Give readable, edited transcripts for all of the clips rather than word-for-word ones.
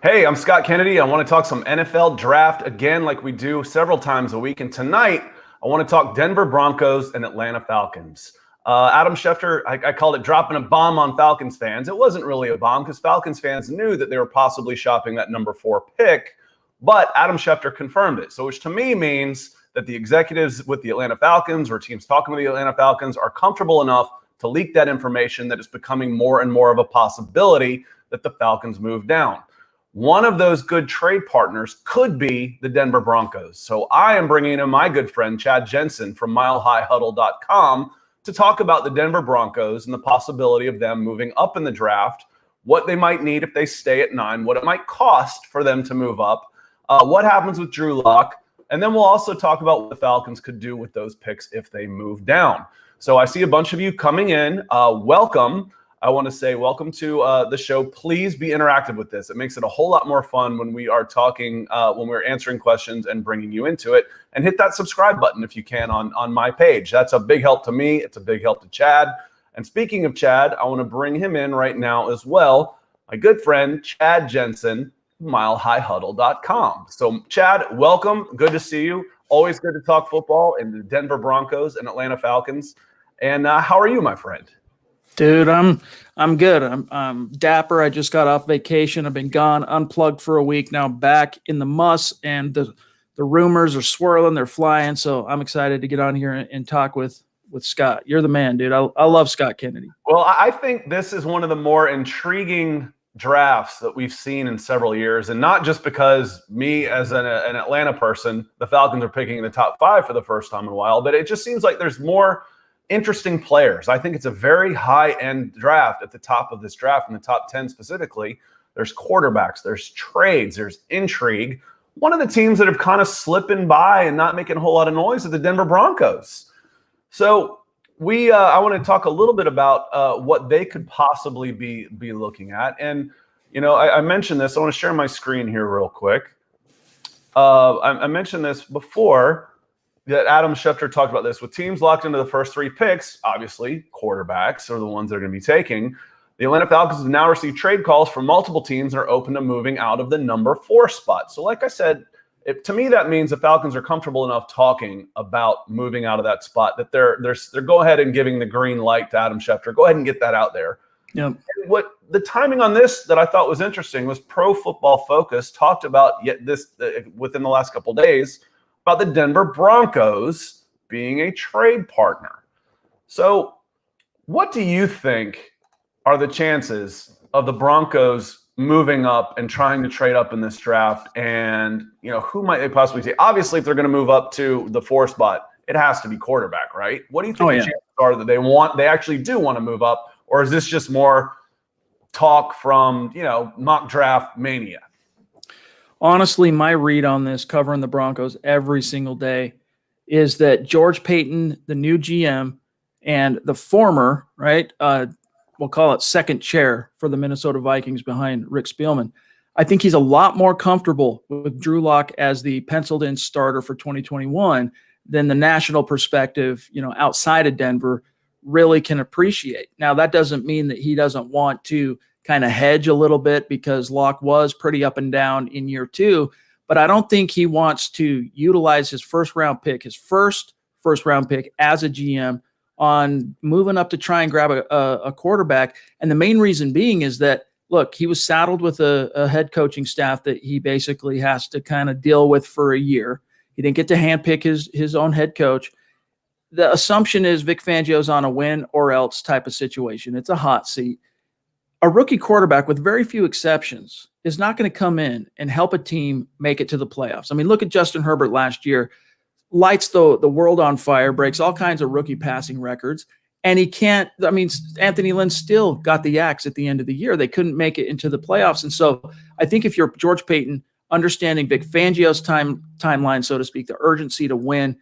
Hey, I'm Scott Kennedy. I want to talk some NFL draft again, like we do several times a week. And tonight, I want to talk Denver Broncos and Atlanta Falcons. Adam Schefter, I called it dropping a bomb on Falcons fans. It wasn't really a bomb because Falcons fans knew that they were possibly shopping that number 4 pick, but Adam Schefter confirmed it. So which to me means that the executives with the Atlanta Falcons or teams talking to the Atlanta Falcons are comfortable enough to leak that information that is becoming more and more of a possibility that the Falcons move down. One of those good trade partners could be the Denver Broncos. So I am bringing in my good friend, Chad Jensen from milehighhuddle.com to talk about the Denver Broncos and the possibility of them moving up in the draft, what they might need if they stay at 9, what it might cost for them to move up, what happens with Drew Lock, and then we'll also talk about what the Falcons could do with those picks if they move down. So I see a bunch of you coming in. Welcome. I want to say welcome to the show. Please be interactive with this. It makes it a whole lot more fun when we are talking, when we're answering questions and bringing you into it. And hit that subscribe button if you can on my page. That's a big help to me. It's a big help to Chad. And speaking of Chad, I want to bring him in right now as well. My good friend, Chad Jensen, milehighhuddle.com. So Chad, welcome. Good to see you. Always good to talk football and the Denver Broncos and Atlanta Falcons. And how are you, my friend? Dude, I'm good. I'm dapper. I just got off vacation. I've been gone, unplugged for a week. Now back in the muss, and the rumors are swirling. They're flying. So I'm excited to get on here and talk with Scott. You're the man, dude. I love Scott Kennedy. Well, I think this is one of the more intriguing drafts that we've seen in several years, and not just because me as an Atlanta person, the Falcons are picking in the top 5 for the first time in a while, but it just seems like there's more interesting players. I think it's a very high-end draft at the top of this draft, in the top 10 specifically. There's quarterbacks, there's trades, there's intrigue. One of the teams that have kind of slipping by and not making a whole lot of noise is the Denver Broncos. So I want to talk a little bit about what they could possibly be looking at. And, you know, I mentioned this. I want to share my screen here real quick. I mentioned this before, that Adam Schefter talked about this. With teams locked into the first 3 picks, obviously quarterbacks are the ones they're going to be taking. The Atlanta Falcons have now received trade calls from multiple teams that are open to moving out of the number 4 spot. So like I said, to me that means the Falcons are comfortable enough talking about moving out of that spot that they're go ahead and giving the green light to Adam Schefter. Go ahead and get that out there. Yeah. What the timing on this that I thought was interesting was Pro Football Focus talked about within the last couple of days about the Denver Broncos being a trade partner. So what do you think are the chances of the Broncos moving up and trying to trade up in this draft? And, you know, who might they possibly take? Obviously, if they're going to move up to the 4 spot, it has to be quarterback, right? What do you think the chances are that they actually do want to move up? Or is this just more talk from, you know, mock draft mania? Honestly, my read on this, covering the Broncos every single day, is that George Paton, the new GM, and the former, right, we'll call it second chair for the Minnesota Vikings behind Rick Spielman, I think he's a lot more comfortable with Drew Lock as the penciled-in starter for 2021 than the national perspective, you know, outside of Denver really can appreciate. Now, that doesn't mean that he doesn't want to kind of hedge a little bit, because Locke was pretty up and down in year 2, but I don't think he wants to utilize his first round pick as a GM on moving up to try and grab a quarterback. And the main reason being is that, look, he was saddled with a head coaching staff that he basically has to kind of deal with for a year. He didn't get to handpick his own head coach. The assumption is Vic Fangio's on a win or else type of situation. It's a hot seat. A rookie quarterback, with very few exceptions, is not going to come in and help a team make it to the playoffs. I mean, look at Justin Herbert last year. Lights the world on fire, breaks all kinds of rookie passing records, and he can't – I mean, Anthony Lynn still got the axe at the end of the year. They couldn't make it into the playoffs. And so I think if you're George Paton, understanding Vic Fangio's timeline, so to speak, the urgency to win,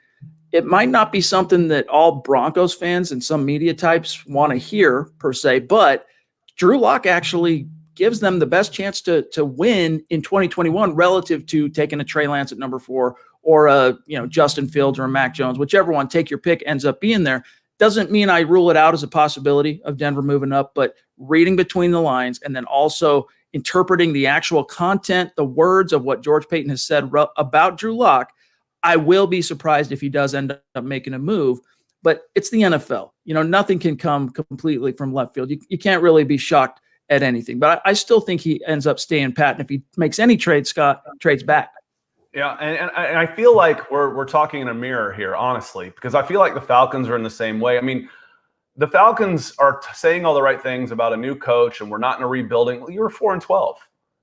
it might not be something that all Broncos fans and some media types want to hear per se, but Drew Lock actually gives them the best chance to win in 2021 relative to taking a Trey Lance at number 4 or a Justin Fields or a Mac Jones, whichever one, take your pick, ends up being there. Doesn't mean I rule it out as a possibility of Denver moving up, but reading between the lines, and then also interpreting the actual content, the words of what George Paton has said about Drew Lock, I will be surprised if he does end up making a move. But it's the NFL. Nothing can come completely from left field. You can't really be shocked at anything. But I still think he ends up staying pat. And if he makes any trade, Scott trades back. Yeah, and I feel like we're talking in a mirror here, honestly, because I feel like the Falcons are in the same way. I mean, the Falcons are saying all the right things about a new coach, and we're not in a rebuilding. Well, you were 4-12,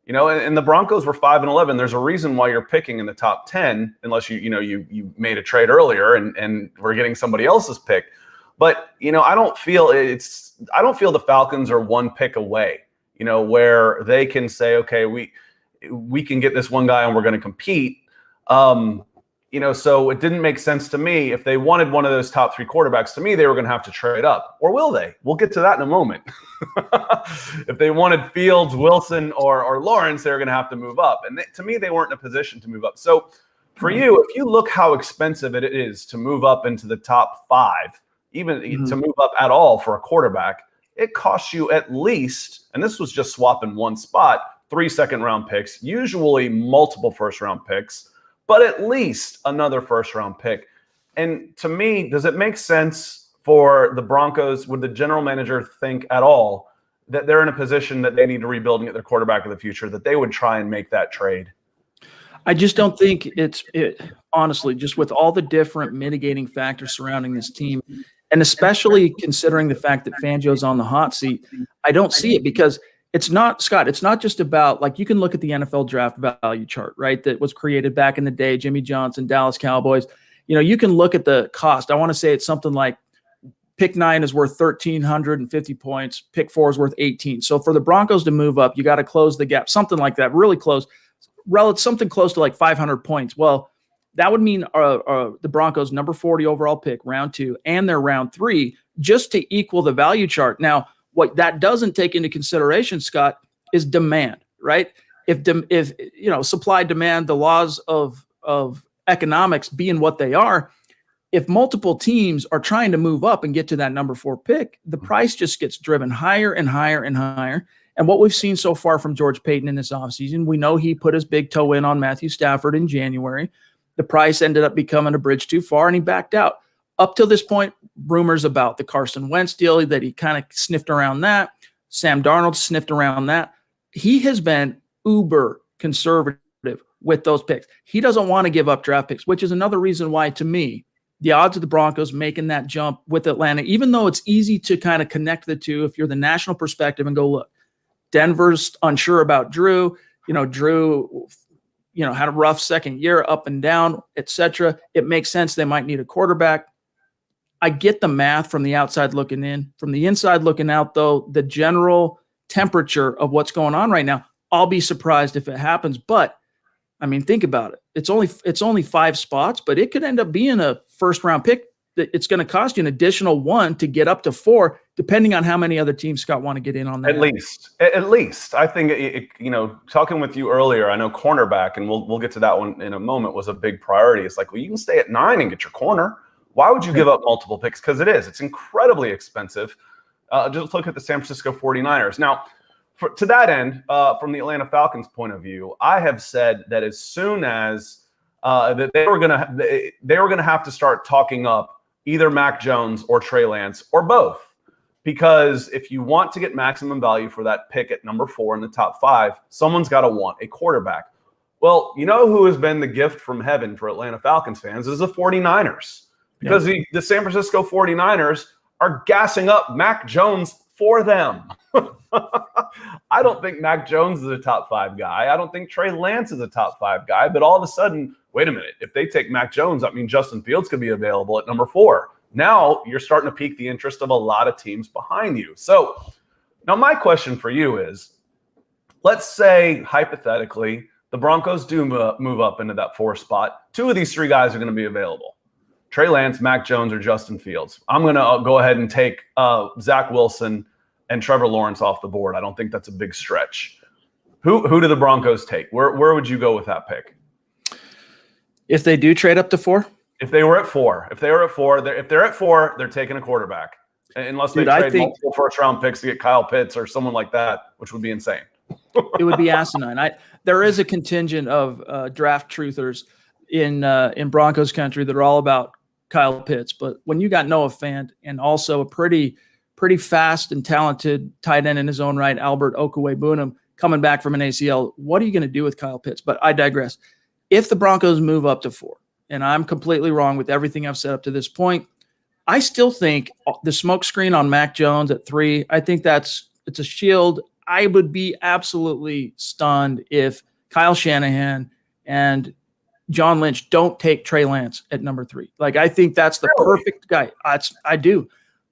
and the Broncos were 5-11. There's a reason why you're picking in the top 10, unless you made a trade earlier and we're getting somebody else's pick. But I don't feel the Falcons are one pick away, where they can say, okay, we can get this one guy and we're going to compete. So it didn't make sense to me. If they wanted one of those top 3 quarterbacks, to me, they were going to have to trade up. Or will they? We'll get to that in a moment. If they wanted Fields, Wilson, or Lawrence, they were going to have to move up. And to me, they weren't in a position to move up. So for you, if you look how expensive it is to move up into the top 5, even to move up at all for a quarterback, it costs you at least, and this was just swapping one spot, 3 second-round picks, usually multiple first-round picks, but at least another first-round pick. And to me, does it make sense for the Broncos? Would the general manager think at all that they're in a position that they need to rebuild and get their quarterback of the future, that they would try and make that trade? I just don't think honestly, just with all the different mitigating factors surrounding this team, and especially considering the fact that Fangio's on the hot seat, I don't see it, because it's not, Scott, it's not just about, like, you can look at the NFL draft value chart, right, that was created back in the day, Jimmy Johnson, Dallas Cowboys. You can look at the cost. I want to say it's something like pick 9 is worth 1,350 points. Pick 4 is worth 18. So for the Broncos to move up, you got to close the gap, something like that, really close, something close to like 500 points. Well, that would mean the Broncos number 40 overall pick, round 2, and their round 3, just to equal the value chart. Now, what that doesn't take into consideration, Scott, is demand, right? If supply, demand, the laws of economics being what they are, if multiple teams are trying to move up and get to that number 4 pick, the price just gets driven higher and higher and higher. And what we've seen so far from George Paton in this offseason, we know he put his big toe in on Matthew Stafford in January. The price ended up becoming a bridge too far, and he backed out. Up till this point, rumors about the Carson Wentz deal, that he kind of sniffed around that. Sam Darnold sniffed around that. He has been uber conservative with those picks. He doesn't want to give up draft picks, which is another reason why, to me, the odds of the Broncos making that jump with Atlanta, even though it's easy to kind of connect the two if you're the national perspective and go, look, Denver's unsure about Drew. Drew had a rough second year, up and down, etc. It makes sense they might need a quarterback. I get the math from the outside looking in. From the inside looking out, though, the general temperature of what's going on right now, I'll be surprised if it happens. But, I mean, think about it. It's only 5 spots, but it could end up being a first-round pick. It's going to cost you an additional 1 to get up to 4, depending on how many other teams, Scott, want to get in on that. At least. I think, talking with you earlier, I know cornerback, and we'll get to that one in a moment, was a big priority. It's like, well, you can stay at 9 and get your corner. Why would you give up multiple picks? Because it's incredibly expensive. Just look at the San Francisco 49ers. Now, to that end, from the Atlanta Falcons point of view, I have said that as soon as that they were going to have to start talking up either Mac Jones or Trey Lance or both, because if you want to get maximum value for that pick at number 4 in the top 5, someone's got to want a quarterback. Well, who has been the gift from heaven for Atlanta Falcons fans is the 49ers. Because the San Francisco 49ers are gassing up Mac Jones for them. I don't think Mac Jones is a top 5 guy. I don't think Trey Lance is a top 5 guy. But all of a sudden, wait a minute. If they take Mac Jones, that means Justin Fields could be available at number 4. Now you're starting to pique the interest of a lot of teams behind you. So now my question for you is, let's say, hypothetically, the Broncos do move up into that 4 spot. 2 of these 3 guys are going to be available. Trey Lance, Mac Jones, or Justin Fields. I'm going to go ahead and take Zach Wilson and Trevor Lawrence off the board. I don't think that's a big stretch. Who do the Broncos take? Where would you go with that pick? If they do trade up to 4? If they're at 4, they're taking a quarterback. Unless they trade multiple first-round picks to get Kyle Pitts or someone like that, which would be insane. It would be asinine. There is a contingent of draft truthers in Broncos country that are all about Kyle Pitts, but when you got Noah Fant and also a pretty fast and talented tight end in his own right, Albert Okwuegbunam, coming back from an ACL, what are you going to do with Kyle Pitts? But I digress. If the Broncos move up to 4, and I'm completely wrong with everything I've said up to this point, I still think the smokescreen on Mac Jones at 3, I think it's a shield. I would be absolutely stunned if Kyle Shanahan and John Lynch don't take Trey Lance at number 3. Like, I think that's the perfect guy. I do.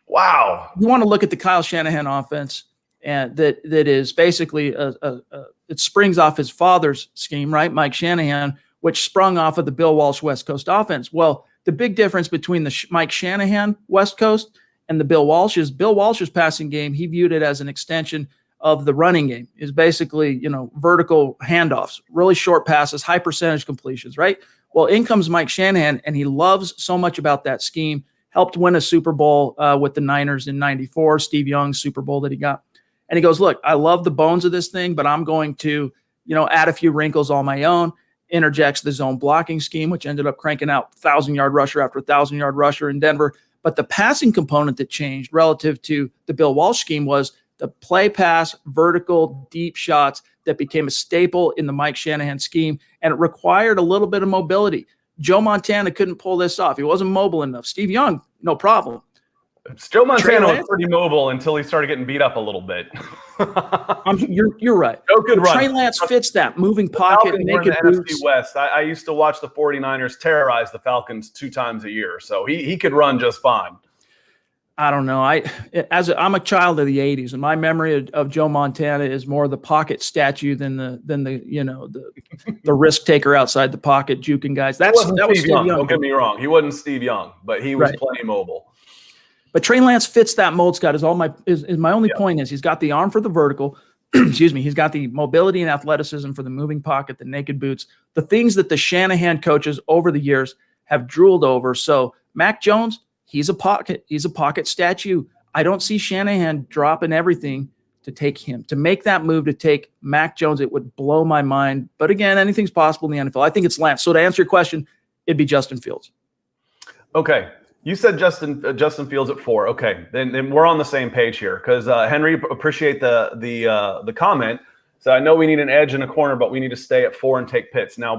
Wow. You want to look at the Kyle Shanahan offense, and that is basically it springs off his father's scheme, right? Mike Shanahan, which sprung off of the Bill Walsh West Coast offense. Well, the big difference between the Mike Shanahan West Coast and the Bill Walsh's passing game, he viewed it as an extension of the running game, is basically, vertical handoffs, really short passes, high percentage completions, right? Well, in comes Mike Shanahan, and he loves so much about that scheme, helped win a Super Bowl with the Niners in 94, Steve Young's Super Bowl that he got. And he goes, look, I love the bones of this thing, but I'm going to, add a few wrinkles on my own. Interjects the zone blocking scheme, which ended up cranking out 1,000-yard rusher after 1,000-yard rusher in Denver. But the passing component that changed relative to the Bill Walsh scheme was the play pass, vertical, deep shots that became a staple in the Mike Shanahan scheme, and it required a little bit of mobility. Joe Montana couldn't pull this off. He wasn't mobile enough. Steve Young, no problem. Joe Montana was pretty mobile until he started getting beat up a little bit. You're right. Joe could run. Trey Lance fits that moving pocket, naked boots. NFC West. I used to watch the 49ers terrorize the Falcons 2 times a year, so he could run just fine. I don't know. I'm a child of the 80s, and my memory of Joe Montana is more the pocket statue than the risk taker outside the pocket juking guys. That was Steve Young. Don't get me wrong. He wasn't Steve Young, but he was plenty mobile. But Trey Lance fits that mold, Scott. Is my only point is he's got the arm for the vertical. Excuse me. He's got the mobility and athleticism for the moving pocket, the naked boots, the things that the Shanahan coaches over the years have drooled over. So Mac Jones, he's a pocket statue. I don't see Shanahan dropping everything to take him. To make that move to take Mac Jones, it would blow my mind. But again, anything's possible in the NFL. I think it's Lance. So to answer your question, it'd be Justin Fields. Okay. You said Justin Fields at 4. Okay, then we're on the same page here because Henry, appreciate the comment. So I know we need an edge in a corner, but we need to stay at 4 and take Pitts. Now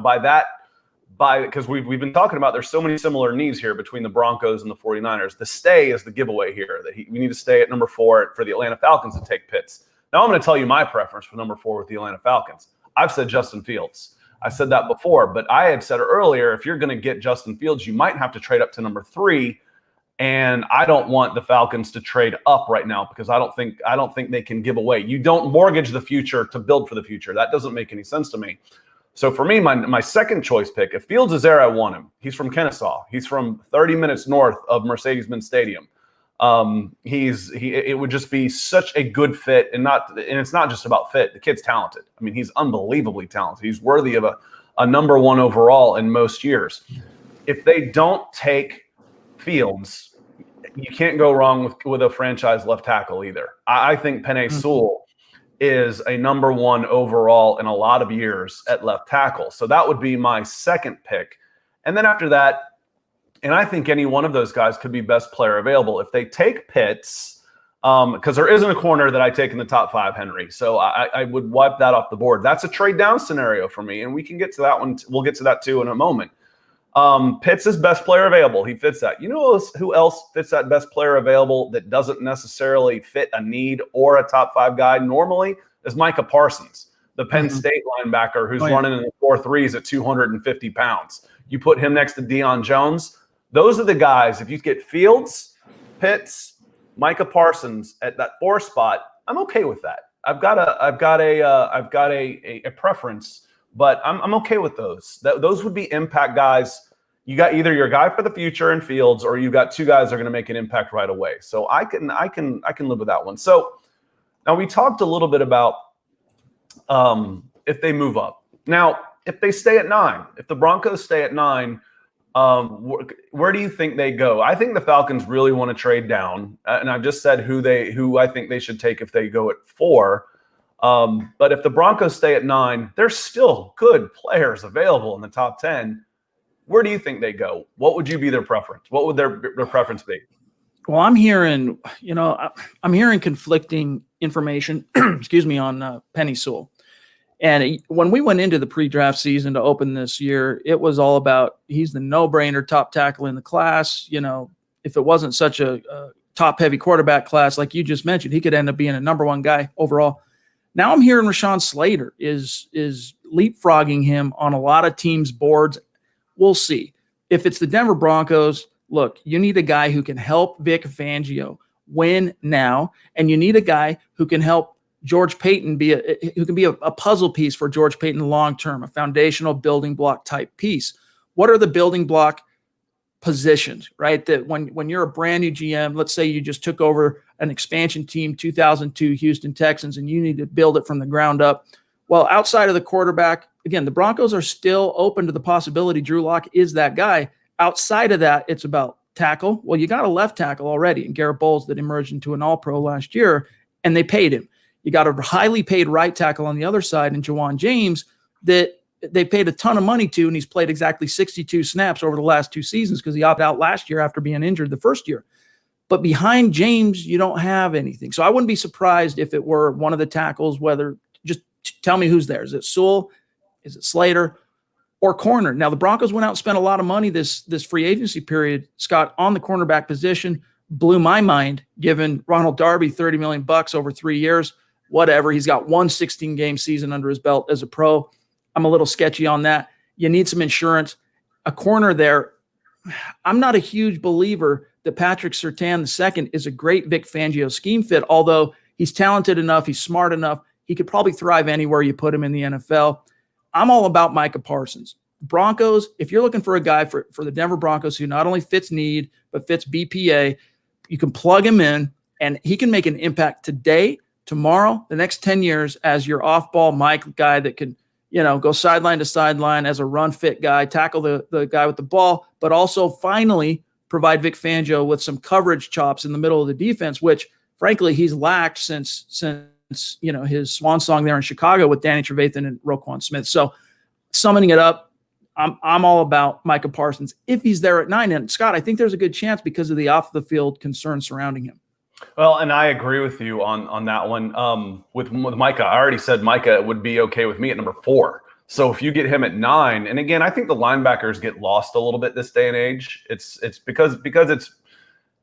because we've been talking about there's so many similar needs here between the Broncos and the 49ers. The stay is the giveaway here that we need to stay at number 4 for the Atlanta Falcons to take Pitts. Now I'm going to tell you my preference for number 4 with the Atlanta Falcons. I've said Justin Fields. I said that before, but I had said earlier, if you're going to get Justin Fields, you might have to trade up to number 3. And I don't want the Falcons to trade up right now because I don't think they can give away. You don't mortgage the future to build for the future. That doesn't make any sense to me. So for me, my second choice pick, if Fields is there, I want him. He's from Kennesaw. He's from 30 minutes north of Mercedes-Benz Stadium. It would just be such a good fit, and it's not just about fit. The kid's talented. I mean, he's unbelievably talented. He's worthy of a number 1 overall in most years. If they don't take Fields, you can't go wrong with a franchise left tackle either. I think Penei Sewell is a number 1 overall in a lot of years at left tackle. So that would be my second pick. And then after that, and I think any one of those guys could be best player available. If they take Pitts, because there isn't a corner that I take in the top 5, Henry. So I would wipe that off the board. That's a trade down scenario for me, and we can get to that one. We'll get to that too in a moment. Pitts is best player available. He fits that. You know who else fits that best player available that doesn't necessarily fit a need or a top 5 guy normally is Micah Parsons, the Penn State linebacker who's running in the 4.3s at 250 pounds. You put him next to Deion Jones. Those are the guys. If you get Fields, Pitts, Micah Parsons at that 4 spot, I'm okay with that. I've got a preference, but I'm okay with those. Those would be impact guys. You got either your guy for the future in Fields, or you got 2 guys that are going to make an impact right away. So I can live with that one. So now we talked a little bit about if they move up. Now, if they stay at 9, if the Broncos stay at 9, where do you think they go? I think the Falcons really want to trade down, and I've just said who I think they should take if they go at 4. But if the Broncos stay at 9, there's still good players available in the top 10. Where do you think they go? What would you be their preference? What would their preference be? Well, I'm hearing conflicting information, excuse me, on Penny Sewell. And when we went into the pre-draft season to open this year, it was all about he's the no-brainer top tackle in the class. You know, if it wasn't such a top-heavy quarterback class, like you just mentioned, he could end up being a number one guy overall. Now I'm hearing Rashawn Slater is leapfrogging him on a lot of teams' boards. We'll see. If it's the Denver Broncos, look, you need a guy who can help Vic Fangio win now, and you need a guy who can help George Payton be a puzzle piece for George Payton long-term, a foundational building block type piece. What are the building block positions, right? That when you're a brand new GM, let's say you just took over an expansion team, 2002 Houston Texans, and you need to build it from the ground up. Well, outside of the quarterback, again, the Broncos are still open to the possibility Drew Lock is that guy. Outside of that, it's about tackle. Well, you got a left tackle already in Garrett Bowles that emerged into an all-pro last year, and they paid him. You got a highly paid right tackle on the other side in Jawan James that they paid a ton of money to, and he's played exactly 62 snaps over the last 2 seasons because he opted out last year after being injured the first year. But behind James, you don't have anything. So I wouldn't be surprised if it were one of the tackles, whether just tell me who's there. Is it Sewell? Is it Slater? Or corner? Now, the Broncos went out and spent a lot of money this free agency period, Scott, on the cornerback position. Blew my mind, given Ronald Darby $30 million over 3 years. Whatever. He's got one 16-game season under his belt as a pro. I'm a little sketchy on that. You need some insurance. A corner there. I'm not a huge believer that Patrick Surtain II is a great Vic Fangio scheme fit, although he's talented enough, he's smart enough, he could probably thrive anywhere you put him in the NFL. I'm all about Micah Parsons. Broncos, if you're looking for a guy for the Denver Broncos who not only fits need, but fits BPA, you can plug him in, and he can make an impact today, tomorrow, the next 10 years as your off-ball Mike guy that can, go sideline to sideline as a run-fit guy, tackle the guy with the ball, but also finally provide Vic Fangio with some coverage chops in the middle of the defense, which, frankly, he's lacked since his swan song there in Chicago with Danny Trevathan and Roquan Smith. So summing it up, I'm all about Micah Parsons if he's there at 9. And Scott, I think there's a good chance because of the off the field concerns surrounding him. Well, and I agree with you on that one. With Micah, I already said Micah would be okay with me at number 4. So if you get him at 9, and again, I think the linebackers get lost a little bit this day and age. It's because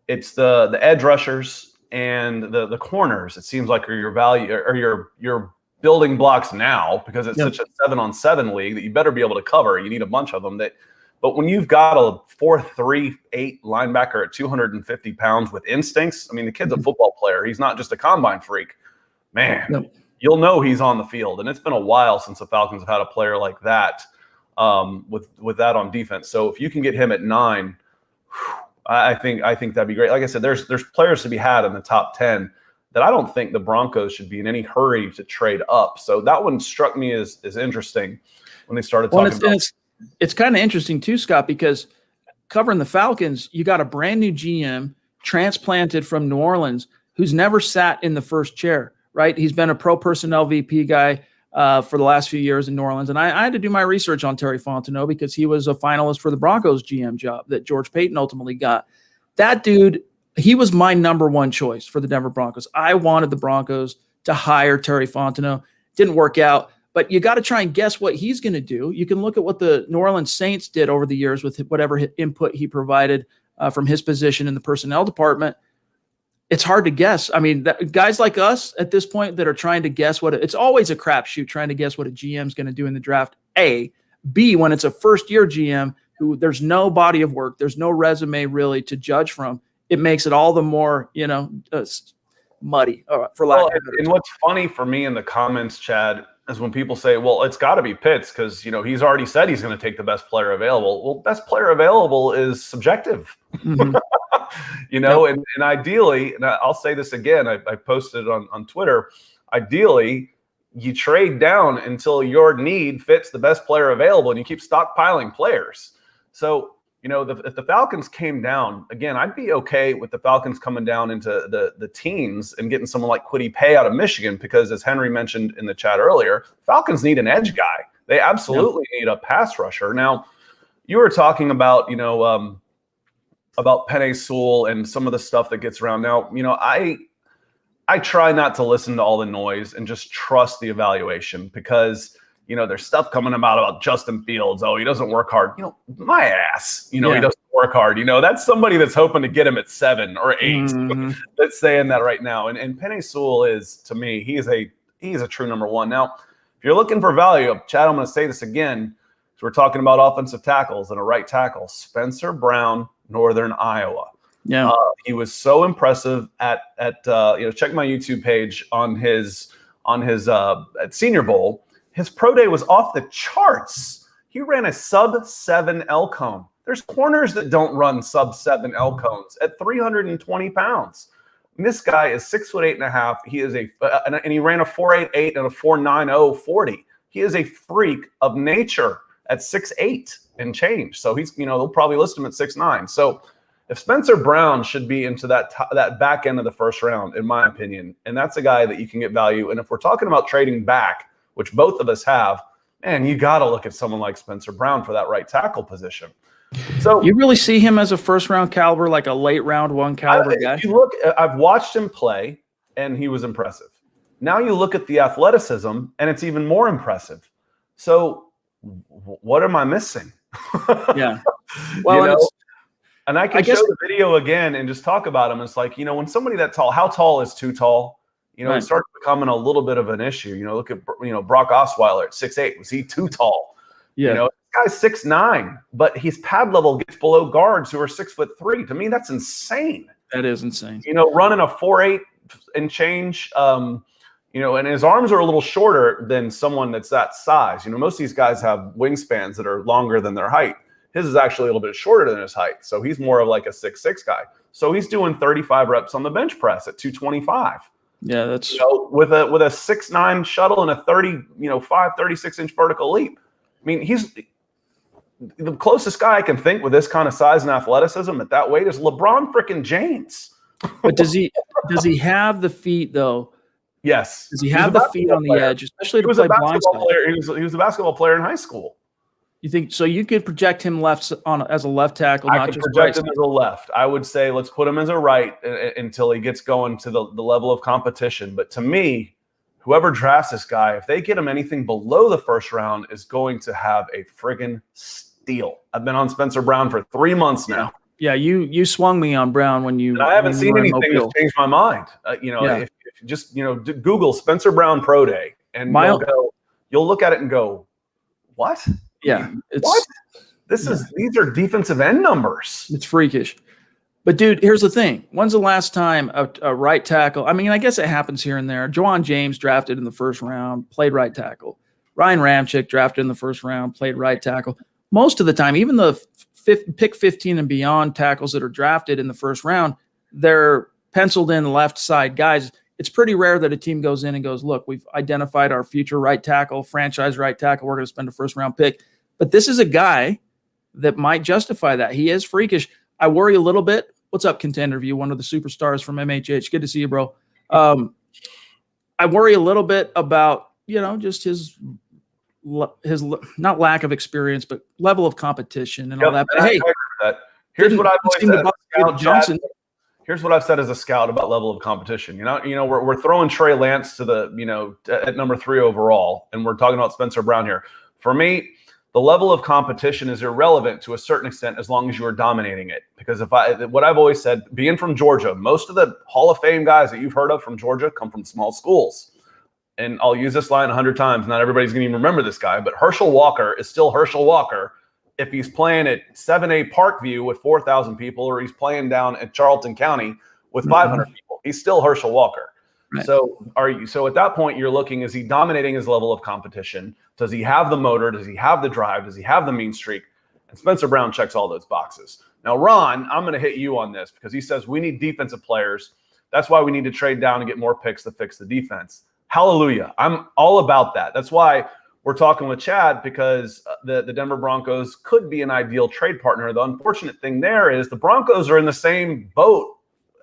it's the edge rushers and the corners. It seems like are your value or your building blocks now because it's such a 7-on-7 league that you better be able to cover. You need a bunch of them But when you've got a 4.38 linebacker at 250 pounds with instincts, I mean, the kid's a football player. He's not just a combine freak. Man, you'll know he's on the field. And it's been a while since the Falcons have had a player like that with that on defense. So if you can get him at 9, I think that'd be great. Like I said, there's players to be had in the top 10 that I don't think the Broncos should be in any hurry to trade up. So that one struck me as interesting when they started talking about it. It's kind of interesting too, Scott, because covering the Falcons, you got a brand new GM transplanted from New Orleans who's never sat in the first chair, right? He's been a pro personnel VP guy for the last few years in New Orleans. And I had to do my research on Terry Fontenot because he was a finalist for the Broncos GM job that George Payton ultimately got. That dude, he was my number 1 choice for the Denver Broncos. I wanted the Broncos to hire Terry Fontenot. Didn't work out. But you got to try and guess what he's going to do. You can look at what the New Orleans Saints did over the years with whatever input he provided from his position in the personnel department. It's hard to guess. I mean, guys like us at this point that are trying to guess it's always a crapshoot trying to guess what a GM is going to do in the draft. A. B, when it's a first-year GM who there's no body of work, there's no resume really to judge from, it makes it all the more, muddy, for lack of a better term. And what's funny for me in the comments, Chad, is when people say, well, it's got to be Pitts because, he's already said he's going to take the best player available. Well, best player available is subjective, Mm-hmm. and ideally, and I'll say this again, I posted on Twitter, ideally, you trade down until your need fits the best player available and you keep stockpiling players. So if the Falcons came down, again, I'd be okay with the Falcons coming down into the teens and getting someone like Kwity Paye out of Michigan, because as Henry mentioned in the chat earlier, Falcons need an edge guy. They absolutely need a pass rusher. Now, you were talking about, about Penei Sewell and some of the stuff that gets around. Now, I try not to listen to all the noise and just trust the evaluation, because there's stuff coming about Justin Fields. Oh, he doesn't work hard. My ass. He doesn't work hard. That's somebody that's hoping to get him at 7 or 8 that's saying that right now. And Penei Sewell is, to me, he's a true number one. Now, if you're looking for value, Chad, I'm going to say this again. So we're talking about offensive tackles and a right tackle. Spencer Brown, Northern Iowa. Yeah, he was so impressive at check my YouTube page on his at Senior Bowl. His pro day was off the charts. He ran a sub-7 L cone. There's corners that don't run sub-7 L cones at 320 pounds. And this guy is 6'8.5". He is and he ran a 4.88 and a 4.90 40. He is a freak of nature at 6'8 and change. So he's, they'll probably list him at 6'9". So if Spencer Brown should be into that back end of the first round, in my opinion, and that's a guy that you can get value. And if we're talking about trading back, which both of us have, man, you got to look at someone like Spencer Brown for that right tackle position. So you really see him as a first-round caliber, like a late round one caliber guy? If you look, I've watched him play, and he was impressive. Now you look at the athleticism, and it's even more impressive. So what am I missing? Yeah. Well, and I show the video again and just talk about him. It's like, when somebody that tall, how tall is too tall? It starts becoming a little bit of an issue. Look at, Brock Osweiler at 6'8". Was he too tall? Yeah. This guy's 6'9", but his pad level gets below guards who are 6'3". To me, that's insane. That is insane. Running a 4.8 and change, and his arms are a little shorter than someone that's that size. Most of these guys have wingspans that are longer than their height. His is actually a little bit shorter than his height. So he's more of like a 6'6" guy. So he's doing 35 reps on the bench press at 225. Yeah, that's with a 6'9" shuttle and a 36-inch vertical leap. I mean, he's the closest guy I can think with this kind of size and athleticism at that weight is LeBron freaking James. But does he have the feet though? Yes. Does he have the feet on the edge, especially to play blindside? He was a basketball player in high school. You think so? You could project him as a left tackle, I not could just project right. him as a left. I would say let's put him as a right until he gets going to the level of competition. But to me, whoever drafts this guy, if they get him anything below the first round, is going to have a friggin' steal. I've been on Spencer Brown for 3 months now. Yeah, you swung me on Brown when you. And I haven't seen anything that's changed my mind. If you just Google Spencer Brown Pro Day, and you'll look at it and go, what? Yeah, what? These are defensive end numbers. It's freakish. But dude, here's the thing. When's the last time a right tackle? I mean, I guess it happens here and there. Juwan James drafted in the first round, played right tackle. Ryan Ramczyk drafted in the first round, played right tackle. Most of the time, even the pick 15 and beyond tackles that are drafted in the first round, they're penciled in left side guys. It's pretty rare that a team goes in and goes, look, we've identified our future right tackle, franchise right tackle. We're going to spend a first round pick. But this is a guy that might justify that. He is freakish. I worry a little bit. What's up, Contender View, one of the superstars from MHH? Good to see you, bro. I worry a little bit about, just his not lack of experience, but level of competition and all that. But hey, here's what I've always said. Here's what I've said as a scout about level of competition. We're throwing Trey Lance to the at number 3 overall, and we're talking about Spencer Brown here. For me, the level of competition is irrelevant to a certain extent as long as you are dominating it. Because what I've always said, being from Georgia, most of the Hall of Fame guys that you've heard of from Georgia come from small schools. And I'll use this line 100 times. Not everybody's going to even remember this guy, but Herschel Walker is still Herschel Walker if he's playing at 7A Parkview with 4,000 people, or he's playing down at Charlton County with 500 people. He's still Herschel Walker. Right. So at that point, you're looking, is he dominating his level of competition? Does he have the motor? Does he have the drive? Does he have the mean streak? And Spencer Brown checks all those boxes. Now, Ron, I'm going to hit you on this because he says we need defensive players. That's why we need to trade down and get more picks to fix the defense. Hallelujah. I'm all about that. That's why we're talking with Chad because the Denver Broncos could be an ideal trade partner. The unfortunate thing there is the Broncos are in the same boat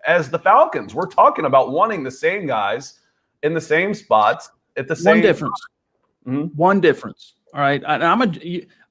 as the Falcons. We're talking about wanting the same guys in the same spots at the same One difference. Mm-hmm. One difference. All right.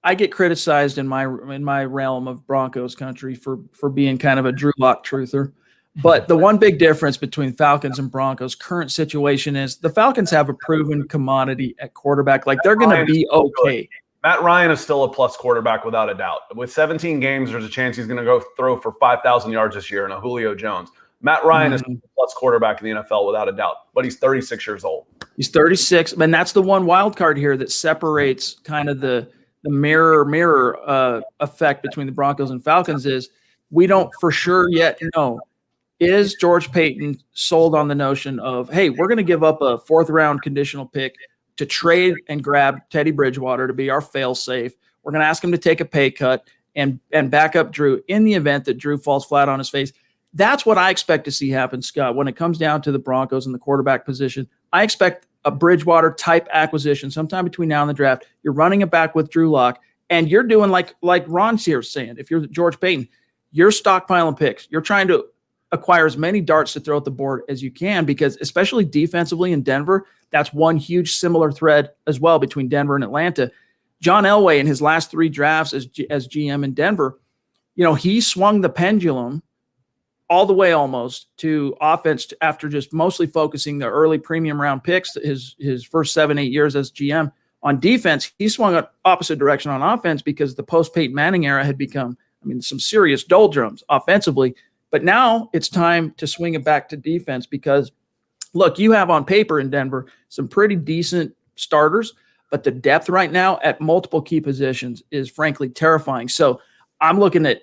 I get criticized in my realm of Broncos country for being kind of a Drew Lock truther. But the one big difference between Falcons and Broncos current situation is the Falcons have a proven commodity at quarterback. Like they're going to be okay. Matt Ryan is still a plus quarterback without a doubt. With 17 games, there's a chance he's going to go throw for 5,000 yards this year in a Julio Jones. Matt Ryan is a plus quarterback in the NFL without a doubt, but he's 36 years old. He's 36, and that's the one wild card here that separates kind of the mirror effect between the Broncos and Falcons is we don't for sure yet know. Is George Paton sold on the notion of, hey, we're going to give up a 4th-round conditional pick to trade and grab Teddy Bridgewater to be our fail-safe? We're going to ask him to take a pay cut and back up Drew in the event that Drew falls flat on his face. That's what I expect to see happen, Scott. When it comes down to the Broncos and the quarterback position, I expect a Bridgewater-type acquisition sometime between now and the draft. You're running it back with Drew Lock, and you're doing like Ron's here saying, if you're George Paton, you're stockpiling picks. You're trying to acquire as many darts to throw at the board as you can because especially defensively in Denver, that's one huge similar thread as well between Denver and Atlanta. John Elway in his last 3 drafts as GM in Denver, he swung the pendulum all the way almost to offense after just mostly focusing the early premium round picks, his first 7-8 years as GM. On defense, he swung an opposite direction on offense because the post-Peyton Manning era had become, some serious doldrums offensively. But now it's time to swing it back to defense because, look, you have on paper in Denver some pretty decent starters, but the depth right now at multiple key positions is frankly terrifying. So I'm looking at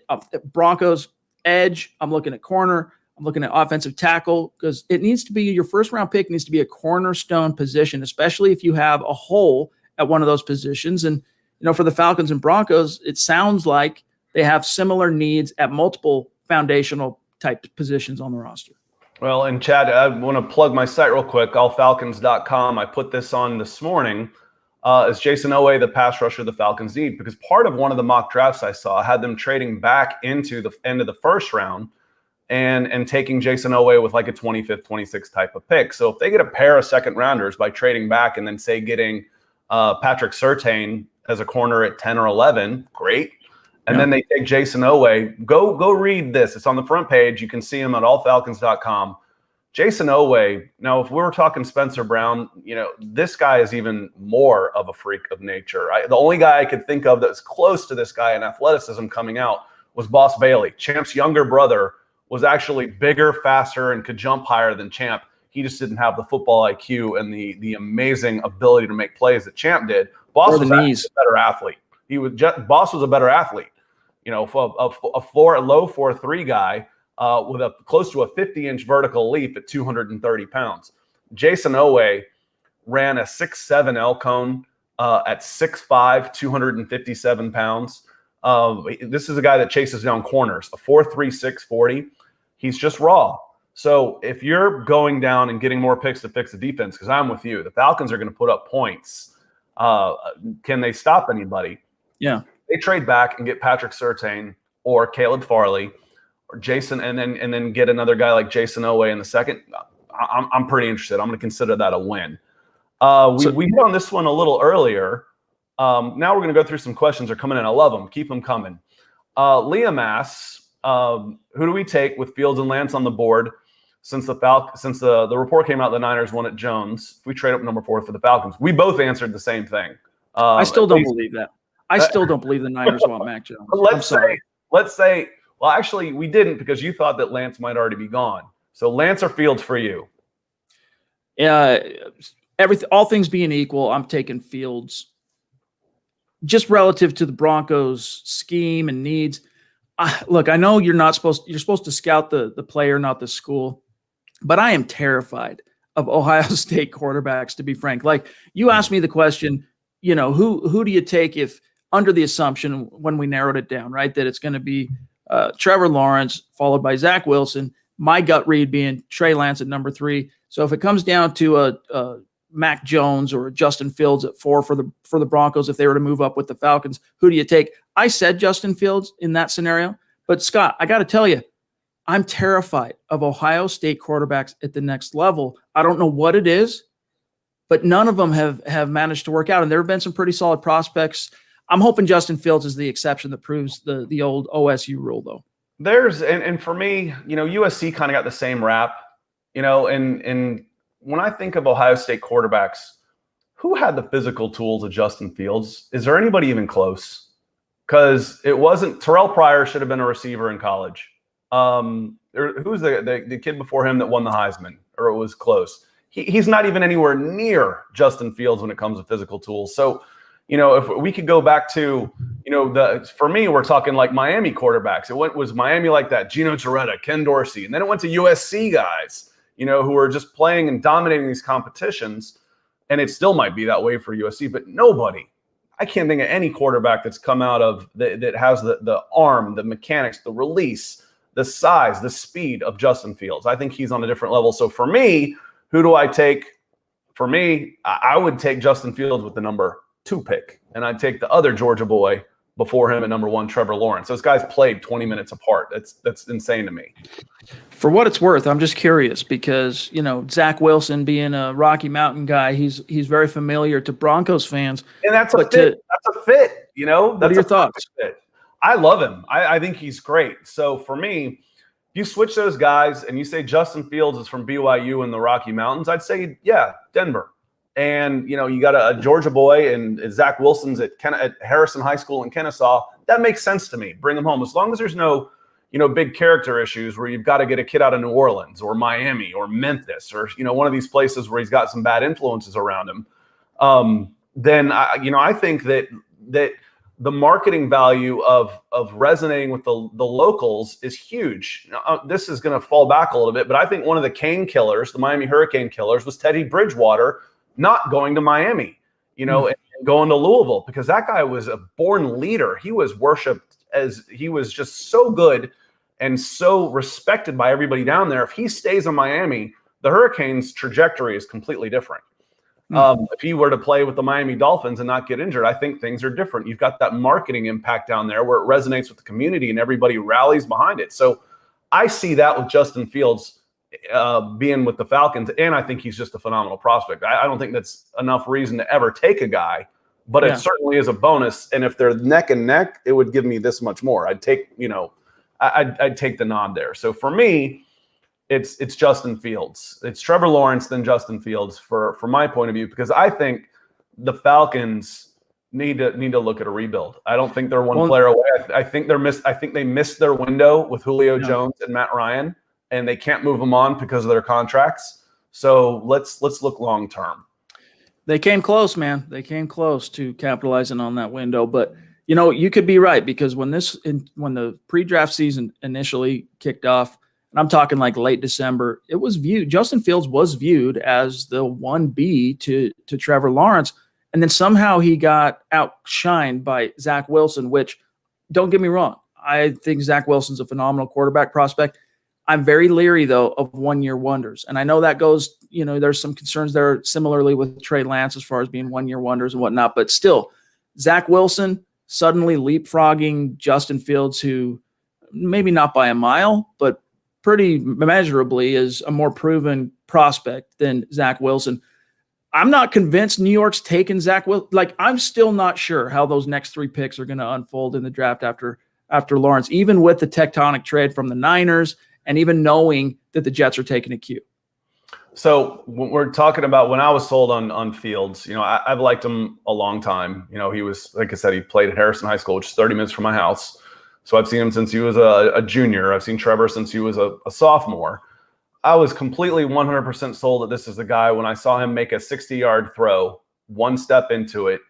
Broncos edge. I'm looking at corner. I'm looking at offensive tackle because it needs to be your first-round pick needs to be a cornerstone position, especially if you have a hole at one of those positions. And, for the Falcons and Broncos, it sounds like they have similar needs at multiple foundational type positions on the roster. Well, and Chad, I want to plug my site real quick, allfalcons.com. I put this on this morning. Is Jason Oweh the pass rusher the Falcons need? Because part of one of the mock drafts I saw had them trading back into the end of the first round and taking Jason Oweh with like a 25th, 26th type of pick. So if they get a pair of second rounders by trading back and then say getting Patrick Surtain as a corner at 10 or 11, great. And then they take Jason Oweh. Go read this. It's on the front page. You can see him at allfalcons.com. Jason Oweh, now if we were talking Spencer Brown, this guy is even more of a freak of nature. The only guy I could think of that's close to this guy in athleticism coming out was Boss Bailey. Champ's younger brother was actually bigger, faster, and could jump higher than Champ. He just didn't have the football IQ and the amazing ability to make plays that Champ did. Boss was actually a better athlete. Boss was a better athlete. A low 4.3 guy with a close to a 50-inch vertical leap at 230 pounds. Jason Oweh ran a 6'7" L cone at 6'5", 257 pounds. This is a guy that chases down corners, a 4.3 640. He's just raw. So if you're going down and getting more picks to fix the defense, because I'm with you, the Falcons are going to put up points. Can they stop anybody? Yeah. They trade back and get Patrick Surtain or Caleb Farley or Jason, and then get another guy like Jason Oweh in the second. I'm pretty interested. I'm going to consider that a win. We hit on this one a little earlier. Now we're going to go through some questions. They're coming in. I love them. Keep them coming. Liam asks, who do we take with Fields and Lance on the board since the report came out the Niners won at Jones? If we trade up number 4 for the Falcons. We both answered the same thing. I still don't believe that. I still don't believe the Niners want Mac Jones. Let's say, well, actually, we didn't because you thought that Lance might already be gone. So Lance or Fields for you? All things being equal, I'm taking Fields. Just relative to the Broncos' scheme and needs. Look, I know you're supposed to scout the player, not the school, but I am terrified of Ohio State quarterbacks, to be frank. Like, you asked me the question, who do you take if under the assumption when we narrowed it down, right, that it's going to be Trevor Lawrence followed by Zach Wilson, my gut read being Trey Lance at number 3. So if it comes down to a Mac Jones or Justin Fields at 4 for the Broncos if they were to move up with the Falcons. Who do you take? I said Justin Fields in that scenario, but Scott, I got to tell you, I'm terrified of Ohio State quarterbacks at the next level. I don't know what it is, but none of them have managed to work out. And there have been some pretty solid prospects. I'm hoping Justin Fields is the exception that proves the old OSU rule, though. And for me, USC kind of got the same rap, and when I think of Ohio State quarterbacks, who had the physical tools of Justin Fields? Is there anybody even close? Because it wasn't. Terrell Pryor should have been a receiver in college. Who's the kid before him that won the Heisman, or it was close? He's not even anywhere near Justin Fields when it comes to physical tools. So, if we could go back to, for me, we're talking like Miami quarterbacks. Was Miami like that? Gino Torretta, Ken Dorsey, and then it went to USC guys, who are just playing and dominating these competitions. And it still might be that way for USC, but nobody. I can't think of any quarterback that's come out of that has the arm, the mechanics, the release, the size, the speed of Justin Fields. I think he's on a different level. So for me, who do I take? For me, I would take Justin Fields with the number 2 pick, and I'd take the other Georgia boy before him at number 1, Trevor Lawrence. Those guys played 20 minutes apart. That's insane to me. For what it's worth, I'm just curious because, Zach Wilson being a Rocky Mountain guy, he's very familiar to Broncos fans. And that's a fit. That's a fit, What are your thoughts? Fit. I love him. I think he's great. So for me, you switch those guys and you say Justin Fields is from BYU in the Rocky Mountains, I'd say, yeah, Denver. And, you got a Georgia boy and Zach Wilson's at Harrison High School in Kennesaw. That makes sense to me. Bring him home. As long as there's no, big character issues where you've got to get a kid out of New Orleans or Miami or Memphis or, one of these places where he's got some bad influences around him. Then, I think that the marketing value of resonating with the locals is huge. Now, this is going to fall back a little bit, but I think one of the Cane killers, the Miami Hurricane killers, was Teddy Bridgewater not going to Miami, and going to Louisville, because that guy was a born leader. He was worshipped as he was just so good and so respected by everybody down there. If he stays in Miami, the Hurricanes' trajectory is completely different. If he were to play with the Miami Dolphins and not get injured, I think things are different. You've got that marketing impact down there where it resonates with the community and everybody rallies behind it. So I see that with Justin Fields being with the Falcons, and I think he's just a phenomenal prospect. I don't think that's enough reason to ever take a guy, but it certainly is a bonus. And if they're neck and neck, it would give me this much more. I'd take, I'd take the nod there. So for me, it's Justin Fields. It's Trevor Lawrence, then Justin Fields for my point of view, because I think the Falcons need to look at a rebuild. I don't think they're one player away. I think they missed their window with Julio Jones and Matt Ryan, and they can't move them on because of their contracts. So let's look long term. They came close, man. They came close to capitalizing on that window, but you could be right, because when the pre-draft season initially kicked off, and I'm talking like late December, Justin Fields was viewed as the 1B to Trevor Lawrence. And then somehow he got outshined by Zach Wilson, which, don't get me wrong, I think Zach Wilson's a phenomenal quarterback prospect. I'm very leery, though, of one-year wonders. And I know that goes, there's some concerns there similarly with Trey Lance as far as being one-year wonders and whatnot. But still, Zach Wilson suddenly leapfrogging Justin Fields, who maybe not by a mile, but pretty measurably is a more proven prospect than Zach Wilson. I'm not convinced New York's taken Zach Wilson. Like, I'm still not sure how those next 3 picks are going to unfold in the draft after Lawrence, even with the tectonic trade from the Niners and even knowing that the Jets are taking a cue. So when we're talking about when I was sold on Fields, I've liked him a long time. He was, like I said, he played at Harrison High School, which is 30 minutes from my house. So I've seen him since he was a junior. I've seen Trevor since he was a sophomore. I was completely 100% sold that this is the guy when I saw him make a 60-yard throw, one step into it,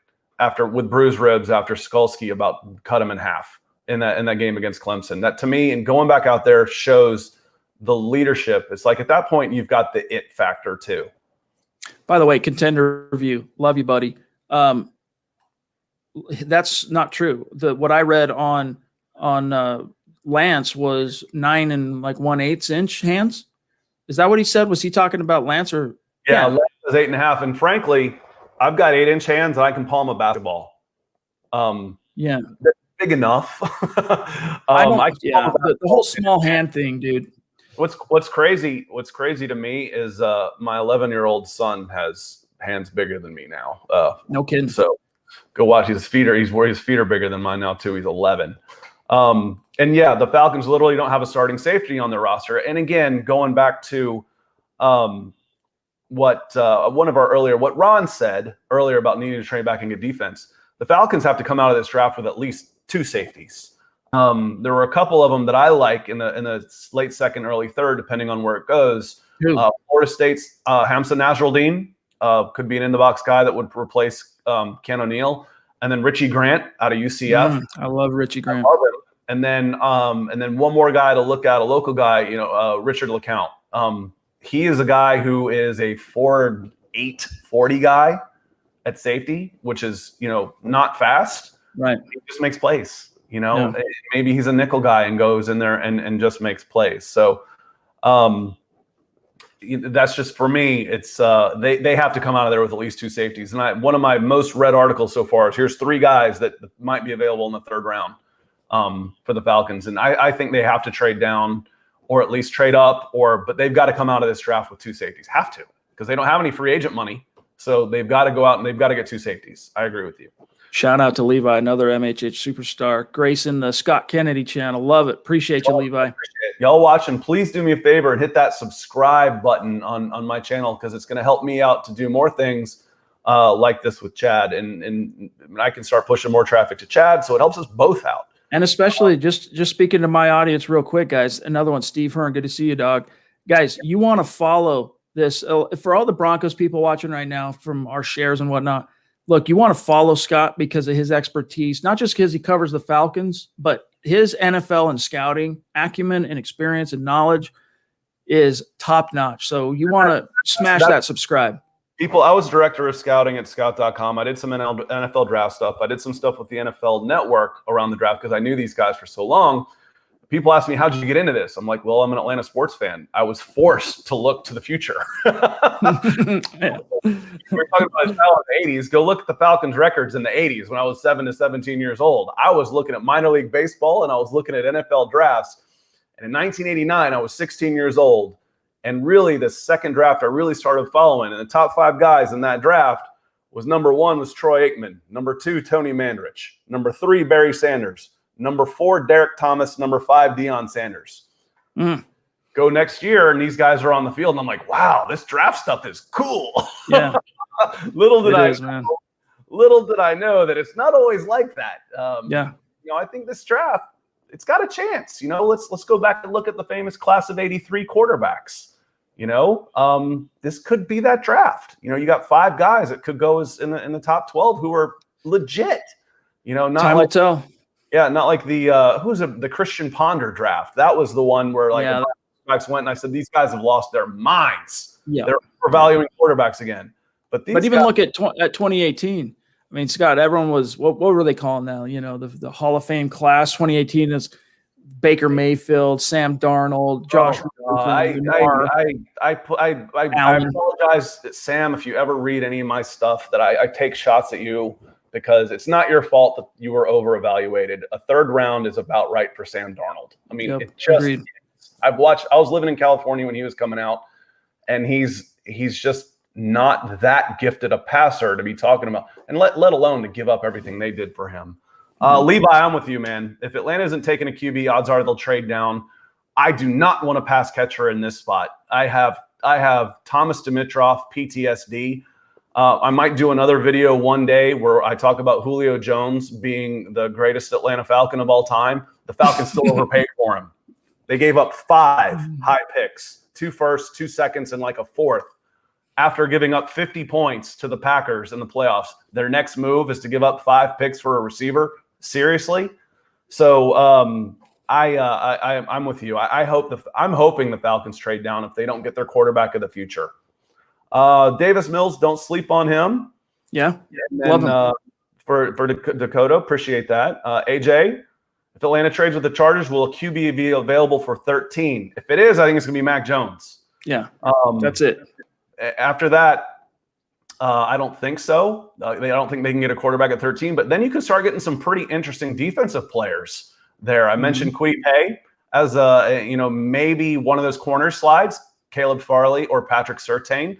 with bruised ribs after Skolsky about cut him in half in that game against Clemson. That, to me, and going back out there, shows the leadership. It's like at that point you've got the it factor too. By the way, contender review, love you, buddy. That's not true. What I read on Lance was 9 1/8 inch hands. Is that what he said? Was he talking about Lance or? Yeah, Lance is 8.5. And frankly, I've got 8-inch hands and I can palm a basketball. Yeah. Big enough. The whole small hand thing, dude. What's crazy to me is my 11-year-old son has hands bigger than me now. No kidding. So go watch his feet are bigger than mine now too. He's 11. And yeah, the Falcons literally don't have a starting safety on their roster. And again, going back to what Ron said earlier about needing to train back and get defense, the Falcons have to come out of this draft with at least 2 safeties. There were a couple of them that I like in the late second, early third, depending on where it goes. Florida State's Hamza Nasruddin could be an in-the-box guy that would replace Ken O'Neal, and then Richie Grant out of UCF. I love Richie Grant. I love him. And then one more guy to look at, a local guy, Richard LeCount. He is a guy who is a 4'8", 40 guy at safety, which is not fast. Right. He just makes plays. Maybe he's a nickel guy and goes in there and just makes plays. So that's just, for me, it's they have to come out of there with at least 2 safeties. And one of my most read articles so far is here's 3 guys that might be available in the 3rd round for the Falcons. And I think they have to trade down or at least trade up, but they've got to come out of this draft with 2 safeties. Have to, because they don't have any free agent money. So they've got to go out and they've got to get 2 safeties. I agree with you. Shout out to Levi, another MHH superstar. Grayson, the Scott Kennedy channel. Love it. Appreciate you, Levi. Y'all watching, please do me a favor and hit that subscribe button on my channel, because it's going to help me out to do more things like this with Chad. And I can start pushing more traffic to Chad, so it helps us both out. And especially just speaking to my audience real quick, guys. Another one, Steve Hearn. Good to see you, dog. Guys, you want to follow this. For all the Broncos people watching right now from our shares and whatnot, look, you want to follow Scott because of his expertise, not just because he covers the Falcons, but his NFL and scouting acumen and experience and knowledge is top notch. So you want to smash that subscribe. I was director of scouting at scout.com. I did some NFL draft stuff. I did some stuff with the NFL Network around the draft because I knew these guys for so long. People ask me, how did you get into this? I'm like, well, I'm an Atlanta sports fan. I was forced to look to the future. We're talking about his style in the 80s. Go look at the Falcons records in the 80s when I was 7 to 17 years old. I was looking at minor league baseball and I was looking at NFL drafts. And in 1989, I was 16 years old. And really, the second draft I really started following. And the top 5 guys in that draft was number 1 was Troy Aikman. Number 2, Tony Mandarich. Number 3, Barry Sanders. Number 4, Derek Thomas. Number 5, Deion Sanders. Go next year, and these guys are on the field, and I'm like, wow, this draft stuff is cool. Yeah. Little did I know that it's not always like that. I think this draft, it's got a chance. Let's go back and look at the famous class of '83 quarterbacks. This could be that draft. You got 5 guys that could go as in the top 12 who are legit. Not time will tell. Yeah, not like the Christian Ponder draft. That was the one where the quarterbacks went, and I said these guys have lost their minds. Yeah, they're valuing quarterbacks again. But even look at 2018. I mean, Scott, everyone was what were they calling now? The Hall of Fame class 2018 is Baker Mayfield, Sam Darnold, Josh. I apologize, Sam, if you ever read any of my stuff that I take shots at you. Because it's not your fault that you were over-evaluated. A 3rd round is about right for Sam Darnold. I mean, it just is. I was living in California when he was coming out, and he's just not that gifted a passer to be talking about, and let alone to give up everything they did for him. Levi, I'm with you, man. If Atlanta isn't taking a QB, odds are they'll trade down. I do not want a pass catcher in this spot. I have Thomas Dimitroff, PTSD. I might do another video one day where I talk about Julio Jones being the greatest Atlanta Falcon of all time. The Falcons still overpaid for him. They gave up 5 high picks, 2 firsts, 2 seconds, and like a 4th. After giving up 50 points to the Packers in the playoffs, their next move is to give up 5 picks for a receiver. Seriously? So I'm with you. I'm hoping the Falcons trade down if they don't get their quarterback of the future. Davis Mills, don't sleep on him. Yeah. And then, love him. For Dakota, appreciate that. AJ, if Atlanta trades with the Chargers, will a QB be available for 13? If it is, I think it's going to be Mac Jones. Yeah, that's it. After that, I don't think so. I don't think they can get a quarterback at 13, but then you can start getting some pretty interesting defensive players there. I mentioned Quee Pay as maybe one of those corner slides, Caleb Farley or Patrick Surtain.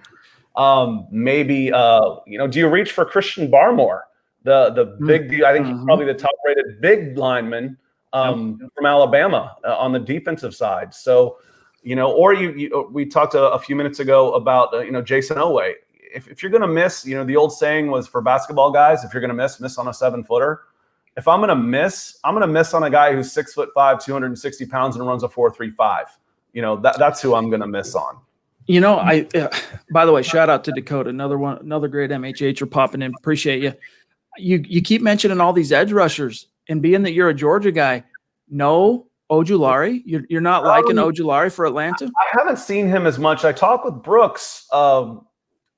Do you reach for Christian Barmore, the big? I think he's probably the top rated big lineman from Alabama on the defensive side. So, we talked a few minutes ago about Jason Oweh. If you're going to miss, the old saying was for basketball guys, if you're going to miss on a 7-footer. If I'm going to miss on a guy who's 6'5", 260 pounds and runs a 4.35. That's who I'm going to miss on. By the way, shout out to Dakota, another great MHHer popping in. Appreciate you. You keep mentioning all these edge rushers, and being that you're a Georgia guy, no Ojulari. You're not liking Ojulari for Atlanta? I haven't seen him as much. I talked with Brooks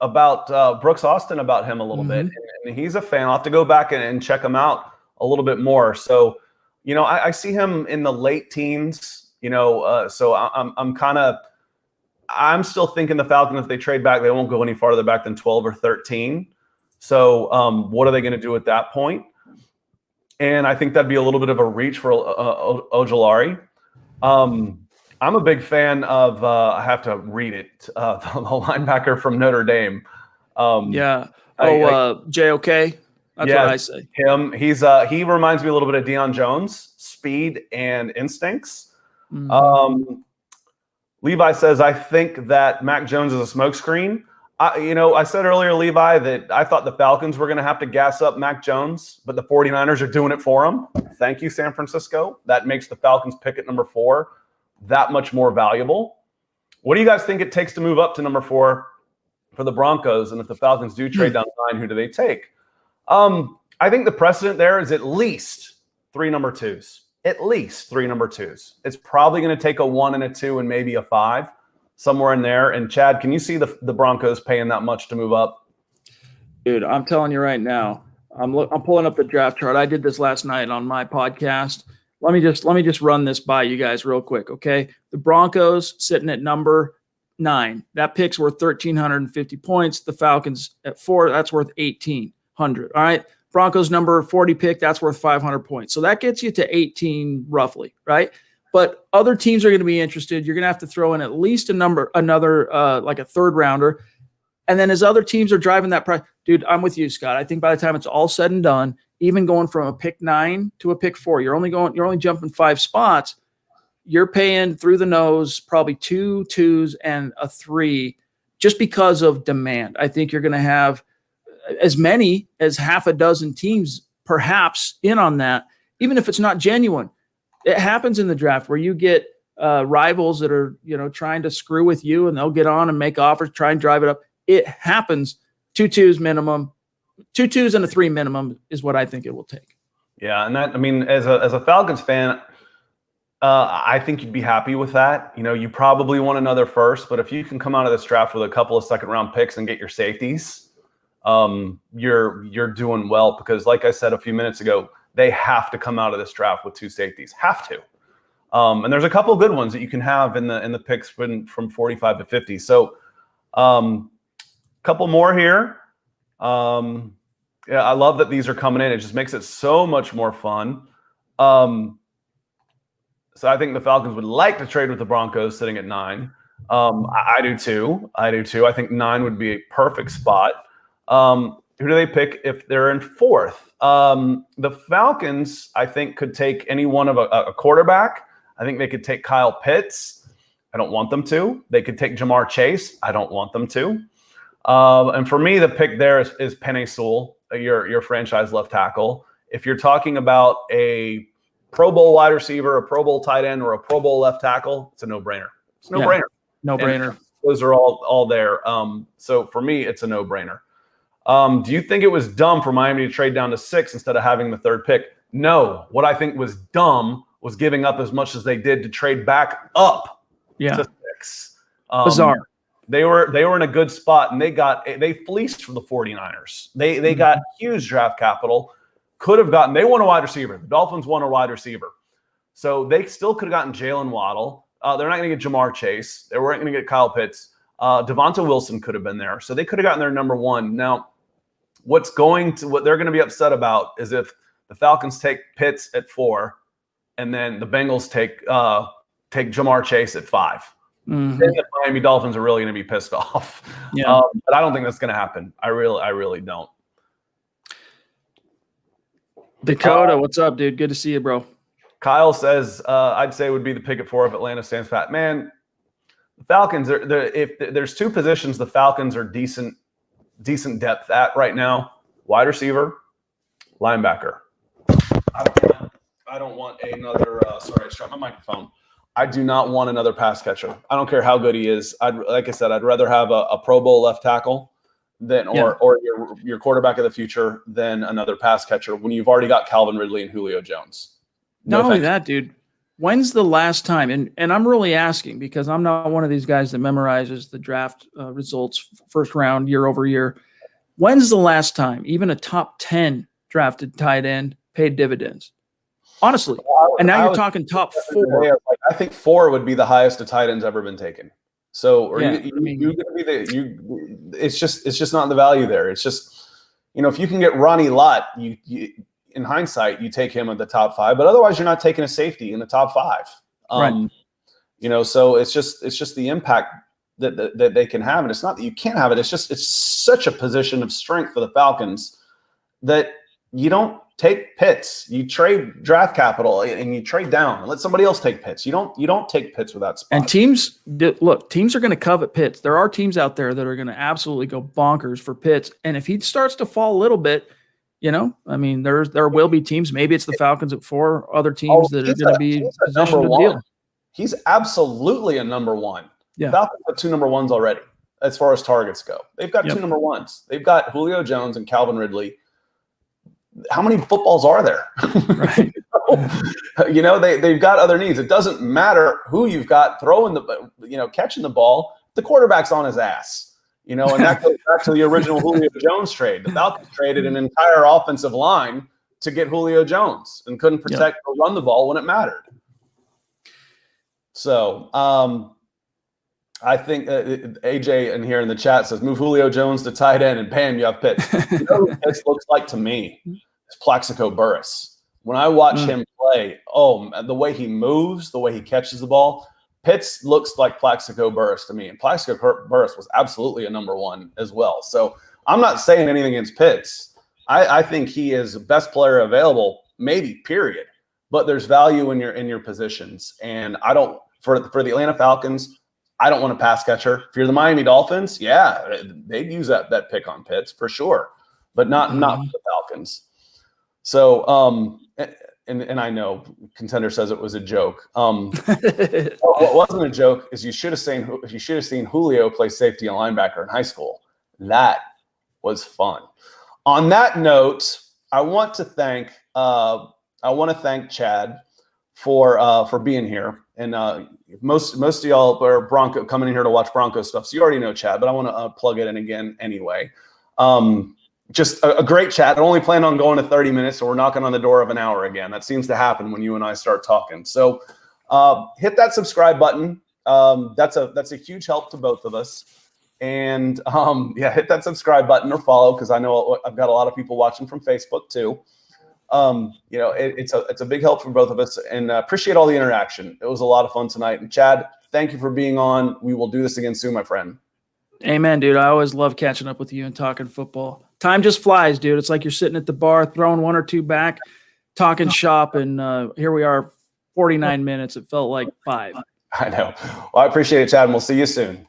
about Brooks Austin about him a little bit, and he's a fan. I'll have to go back and check him out a little bit more. So, I see him in the late teens. So I'm still thinking the Falcons, if they trade back, they won't go any farther back than 12 or 13. So what are they going to do at that point? And I think that'd be a little bit of a reach for Ojulari. I'm a big fan of, I have to read it, the linebacker from Notre Dame. JOK. That's what I say. Him. He reminds me a little bit of Deion Jones, speed and instincts. Levi says, I think that Mac Jones is a smokescreen. I said earlier, Levi, that I thought the Falcons were going to have to gas up Mac Jones, but the 49ers are doing it for him. Thank you, San Francisco. That makes the Falcons pick at number 4 that much more valuable. What do you guys think it takes to move up to number 4 for the Broncos? And if the Falcons do trade down to 9, who do they take? I think the precedent there is at least 3 number 2s. At least 3 number 2s. It's probably going to take a 1 and a 2 and maybe a 5, somewhere in there. And Chad, can you see the Broncos paying that much to move up? Dude, I'm telling you right now, I'm pulling up the draft chart. I did this last night on my podcast. Let me just run this by you guys real quick, okay? The Broncos sitting at number 9. That pick's worth 1,350 points. The Falcons at 4, that's worth 1,800. All right. Broncos number 40 pick, that's worth 500 points. So that gets you to 18 roughly, right? But other teams are going to be interested. You're going to have to throw in at least another like a third rounder. And then as other teams are driving that price, dude, I'm with you, Scott. I think by the time it's all said and done, even going from a pick 9 to a pick 4, you're only jumping 5 spots. You're paying through the nose probably 2 2s and a 3 just because of demand. I think you're going to have as many as half a dozen teams perhaps in on that, even if it's not genuine. It happens in the draft where you get rivals that are, trying to screw with you, and they'll get on and make offers, try and drive it up. It happens. 2 2s minimum, 2 2s and a 3 minimum is what I think it will take. Yeah. And as a Falcons fan, I think you'd be happy with that. You probably want another first, but if you can come out of this draft with a couple of second-round picks and get your safeties, you're doing well, because like I said a few minutes ago, they have to come out of this draft with 2 safeties. Have to. And there's a couple of good ones that you can have in the picks from 45 to 50. So couple more here. I love that these are coming in. It just makes it so much more fun. So I think the Falcons would like to trade with the Broncos sitting at 9. I do too. I think 9 would be a perfect spot. Who do they pick if they're in 4th? The Falcons, I think, could take any one of a quarterback. I think they could take Kyle Pitts. I don't want them to. They could take Jamar Chase. I don't want them to. And for me, the pick there is Penei Sewell, your franchise left tackle. If you're talking about a Pro Bowl wide receiver, a Pro Bowl tight end, or a Pro Bowl left tackle, it's a no-brainer. It's a no-brainer. No-brainer. Those are all there. So for me, it's a no-brainer. Do you think it was dumb for Miami to trade down to 6 instead of having the 3rd pick? No. What I think was dumb was giving up as much as they did to trade back up to 6. Bizarre. They were in a good spot, and they fleeced from the 49ers. They got huge draft capital. They won a wide receiver. The Dolphins won a wide receiver. So they still could have gotten Jalen Waddle. They're not going to get Jamar Chase. They weren't going to get Kyle Pitts. Devonta Wilson could have been there. So they could have gotten their number one. Now, what they're going to be upset about is if the Falcons take Pitts at 4 and then the Bengals take Jamar Chase at 5. Mm-hmm. Then the Miami Dolphins are really going to be pissed off. Yeah. But I don't think that's going to happen. I really don't. Dakota, what's up, dude? Good to see you, bro. Kyle says, I'd say it would be the pick at 4 if Atlanta stands pat. Man, the Falcons if there's 2 positions the Falcons are decent depth at right now: wide receiver, linebacker. I don't want another. Sorry, I just dropped my microphone. I do not want another pass catcher. I don't care how good he is. Like I said, I'd rather have a Pro Bowl left tackle or your quarterback of the future than another pass catcher when you've already got Calvin Ridley and Julio Jones. Not only that, dude. When's the last time? And I'm really asking because I'm not one of these guys that memorizes the draft results first round year over year. When's the last time even a top 10 drafted tight end paid dividends? Honestly. And now you're talking top 4. I think 4 would be the highest a tight end's ever been taken. So it's just not the value there. It's just, if you can get Ronnie Lott, you in hindsight, you take him at the top 5, but otherwise you're not taking a safety in the top 5. Right. So it's just the impact that they can have. And it's not that you can't have it. It's such a position of strength for the Falcons that you don't take Pitts. You trade draft capital and you trade down and let somebody else take Pitts. You don't take Pitts with that spot. And teams are going to covet Pitts. There are teams out there that are going to absolutely go bonkers for Pitts. And if he starts to fall a little bit, there will be teams. Maybe it's the Falcons at 4, other teams that are going to be positioned to deal. He's absolutely a number 1. Yeah. Falcons have 2 number 1s already as far as targets go. They've got 2 number 1s. They've got Julio Jones and Calvin Ridley. How many footballs are there? Right. They've got other needs. It doesn't matter who you've got throwing catching the ball. The quarterback's on his ass. And that goes back to the original Julio Jones trade. The Falcons traded an entire offensive line to get Julio Jones and couldn't protect or run the ball when it mattered. So I think AJ in here in the chat says, move Julio Jones to tight end and bam, you have Pitts. You know what this looks like to me? It's Plaxico Burress. When I watch him play, the way he moves, the way he catches the ball, Pitts looks like Plaxico Burress to me. And Plaxico Burress was absolutely a number 1 as well. So I'm not saying anything against Pitts. I think he is the best player available, maybe, period. But there's value in your positions. And I don't for the Atlanta Falcons, I don't want a pass catcher. If you're the Miami Dolphins, they'd use that pick on Pitts for sure. But not the Falcons. So and I know Contender says it was a joke. What wasn't a joke is you should have seen Julio play safety and linebacker in high school. That was fun. On that note, I want to thank Chad for being here. And most of y'all are coming in here to watch Broncos stuff, so you already know Chad. But I want to plug it in again anyway. Just a great chat. I only planned on going to 30 minutes, so we're knocking on the door of an hour again. That seems to happen when you and I start talking. So hit that subscribe button. That's a huge help to both of us. And hit that subscribe button or follow, because I know I've got a lot of people watching from Facebook too. It's a big help for both of us, and appreciate all the interaction. It was a lot of fun tonight. And Chad, thank you for being on. We will do this again soon, my friend. Amen, dude. I always love catching up with you and talking football. Time just flies, dude. It's like you're sitting at the bar, throwing 1 or 2 back, talking shop, and here we are, 49 minutes. It felt like 5. I know. Well, I appreciate it, Chad, and we'll see you soon.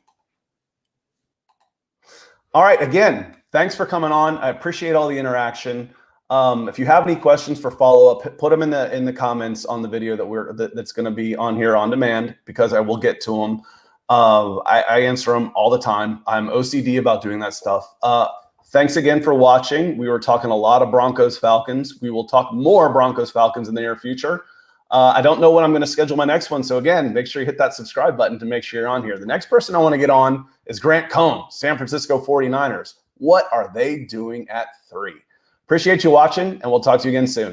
All right. Again, thanks for coming on. I appreciate all the interaction. If you have any questions for follow-up, put them in the comments on the video that's going to be on here on demand, because I will get to them. I answer them all the time. I'm OCD about doing that stuff. Thanks again for watching. We were talking a lot of Broncos Falcons. We will talk more Broncos Falcons in the near future. I don't know when I'm going to schedule my next one. So again, make sure you hit that subscribe button to make sure you're on here. The next person I want to get on is Grant Cohn, San Francisco 49ers. What are they doing at 3? Appreciate you watching, and we'll talk to you again soon.